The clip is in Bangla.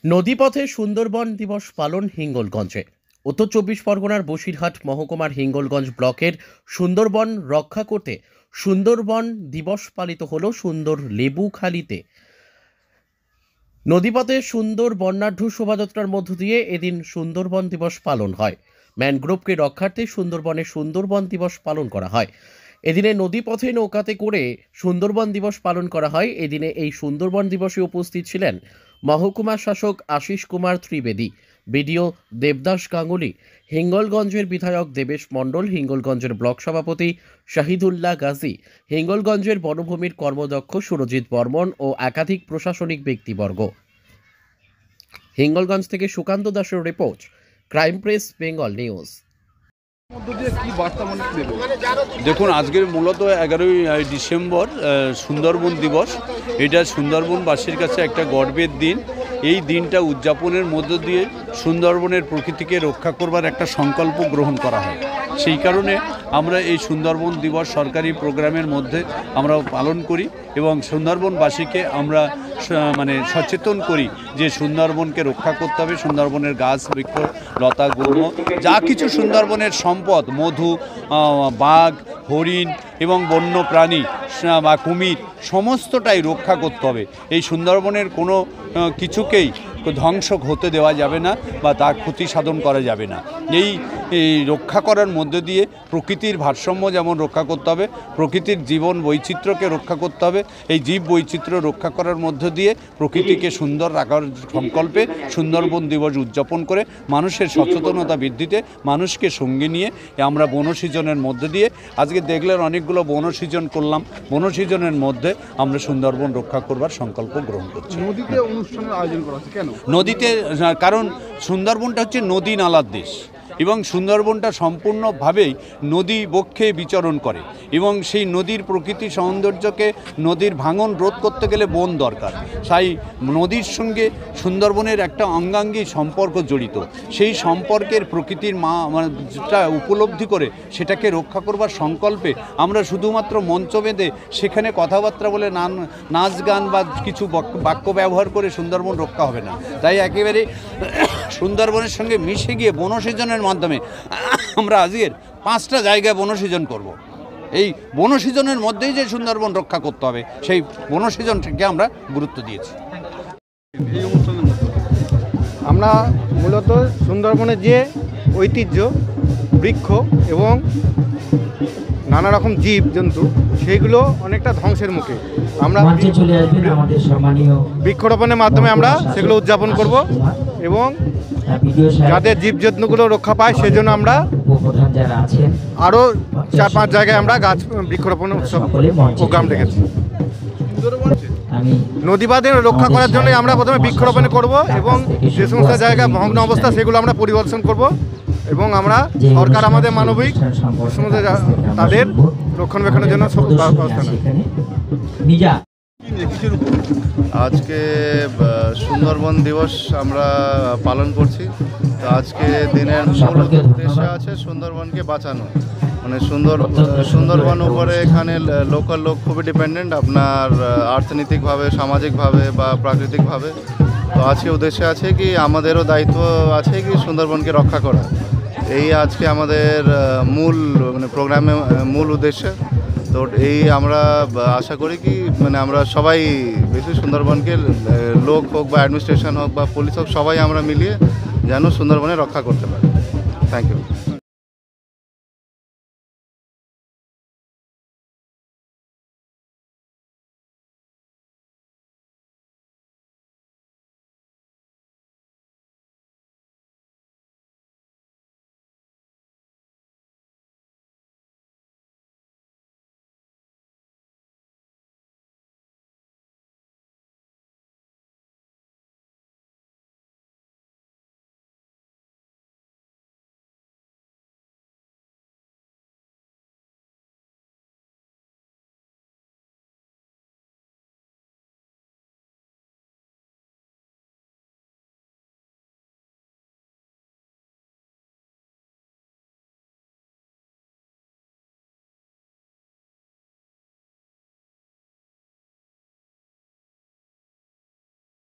নদীপথে সুন্দরবন দিবস পালন হিঙ্গলগঞ্জে। উত্তর চব্বিশ পরগনার বসিরহাট মহকুমার হিঙ্গলগঞ্জ ব্লকের সুন্দরবন রক্ষা করতে সুন্দরবন দিবস পালিত হল সুন্দর লেবুখালীতে। নদীপথে সুন্দর বর্ণাঢ্য শোভাযাত্রার মধ্য দিয়ে এদিন সুন্দরবন দিবস পালন হয়। ম্যানগ্রোভকে রক্ষার্থে সুন্দরবনে সুন্দরবন দিবস পালন করা হয়। এদিনে নদীপথে নৌকাতে করে সুন্দরবন দিবস পালন করা হয়। এদিনে এই সুন্দরবন দিবসে উপস্থিত ছিলেন মহকুমা শাসক আশিস কুমার ত্রিবেদী, বিডিও দেবদাস গাঙ্গুলি, হিঙ্গলগঞ্জের বিধায়ক দেবেশ মণ্ডল, হিঙ্গলগঞ্জের ব্লক সভাপতি শাহিদুল্লাহ গাজী, হিঙ্গলগঞ্জের বনভূমির কর্মদক্ষ সুরজিৎ বর্মন ও একাধিক প্রশাসনিক ব্যক্তিবর্গ। হিঙ্গলগঞ্জ থেকে সুকান্ত দাসের report, crime press Bengal news. দেখুন, আজকের মূলত 11ই ডিসেম্বর সুন্দরবন দিবস। এটা সুন্দরবনবাসীর কাছে একটা গর্বের দিন। এই দিনটা উদযাপনের মধ্য দিয়ে সুন্দরবনের প্রকৃতিকে রক্ষা করবার একটা সংকল্প গ্রহণ করা হয়। সেই কারণে আমরা এই সুন্দরবন দিবস সরকারি প্রোগ্রামের মধ্যে আমরা পালন করি এবং সুন্দরবনবাসীকে আমরা সচেতন করি যে সুন্দরবনকে রক্ষা করতে হবে। সুন্দরবনের গাছ, বৃক্ষ, লতা, গুল্ম, যা কিছু সুন্দরবনের সম্পদ, মধু, বাঘ, হরিণ এবং বন্য প্রাণী বা কুমির, সমস্তটাই রক্ষা করতে হবে। এই সুন্দরবনের কোনো কিছুকেই ধ্বংস হতে দেওয়া যাবে না বা তার ক্ষতি সাধন করা যাবে না। এই রক্ষা করার মধ্যে দিয়ে প্রকৃতির ভারসাম্য যেমন রক্ষা করতে হবে, প্রকৃতির জীবন বৈচিত্র্যকে রক্ষা করতে হবে। এই জীব বৈচিত্র্য রক্ষা করার মধ্য দিয়ে প্রকৃতিকে সুন্দর রাখার সংকল্পে সুন্দরবন দিবস উদযাপন করে মানুষের সচেতনতা বৃদ্ধিতে মানুষকে সঙ্গে নিয়ে আমরা বনসৃজনের মধ্যে দিয়ে আজকে দেখলেন অনেকগুলো বনসৃজন করলাম। বনসৃজনের মধ্যে আমরা সুন্দরবন রক্ষা করবার সংকল্প গ্রহণ করছি। নদীতে অনুষ্ঠানের আয়োজন করা হচ্ছে কেন? নদীতে, কারণ সুন্দরবনটা হচ্ছে নদী নালার দেশ এবং সুন্দরবনটা সম্পূর্ণভাবেই নদী বক্ষে বিচরণ করে এবং সেই নদীর প্রকৃতি সৌন্দর্যকে, নদীর ভাঙন রোধ করতে গেলে বন দরকার। তাই নদীর সঙ্গে সুন্দরবনের একটা অঙ্গাঙ্গী সম্পর্ক জড়িত। সেই সম্পর্কের প্রকৃতির যেটা উপলব্ধি করে সেটাকে রক্ষা করবার সংকল্পে আমরা শুধুমাত্র মঞ্চ বেঁধে সেখানে কথাবার্তা বলে নাচ গান বা কিছু বাক্য ব্যবহার করে সুন্দরবন রক্ষা হবে না। তাই একেবারে সুন্দরবনের সঙ্গে মিশে গিয়ে বনসৃজনের মাধ্যমে আমরা আজকের 5টা জায়গায় বনসৃজন করব। এই বনসৃজনের মধ্যেই যে সুন্দরবন রক্ষা করতে হবে সেই বনসৃজনকে আমরা গুরুত্ব দিয়েছি। আমরা মূলত সুন্দরবনের যে ঐতিহ্য, বৃক্ষ এবং নানা রকম জীব জন্তু, সেইগুলো অনেকটা ধ্বংসের মুখে। আমরা বৃক্ষরোপণের মাধ্যমে আমরা সেগুলো উদযাপন করব এবং যাদের জীবজন্তুগুলো রক্ষা পায় সেজন্য আমরা আরও 4-5 জায়গায় আমরা গাছ বৃক্ষরোপণ উৎসব প্রোগ্রাম রেখেছি। নদীবাঁধে রক্ষা করার জন্য আমরা প্রথমে বৃক্ষরোপণ করব এবং যে সমস্ত জায়গা ভগ্ন অবস্থা সেগুলো আমরা পরিদর্শন করব এবং আমরা সরকার আমাদের মানবিক সমস্ত তাদের রক্ষণাবেক্ষণের জন্য ব্যবস্থা নেব। আজকে সুন্দরবন দিবস আমরা পালন করছি। তো আজকে দিনের মূল উদ্দেশ্য আছে সুন্দরবনকে বাঁচানো। সুন্দরবন উপরে এখানে লোকাল লোক খুবই ডিপেন্ডেন্ট, আপনার অর্থনৈতিকভাবে, সামাজিকভাবে বা প্রাকৃতিকভাবে। তো আজকে উদ্দেশ্য আছে কি আমাদেরও দায়িত্ব আছে কি সুন্দরবনকে রক্ষা করা। এই আজকে আমাদের মূল প্রোগ্রামে মূল উদ্দেশ্য। তো এই আমরা আশা করি কি আমরা সবাই বেশি সুন্দরবনকে, লোক হোক বা অ্যাডমিনিস্ট্রেশন হোক বা পুলিশ হোক, সবাই আমরা মিলিয়ে যেন সুন্দরবনে রক্ষা করতে পারি। Thank you.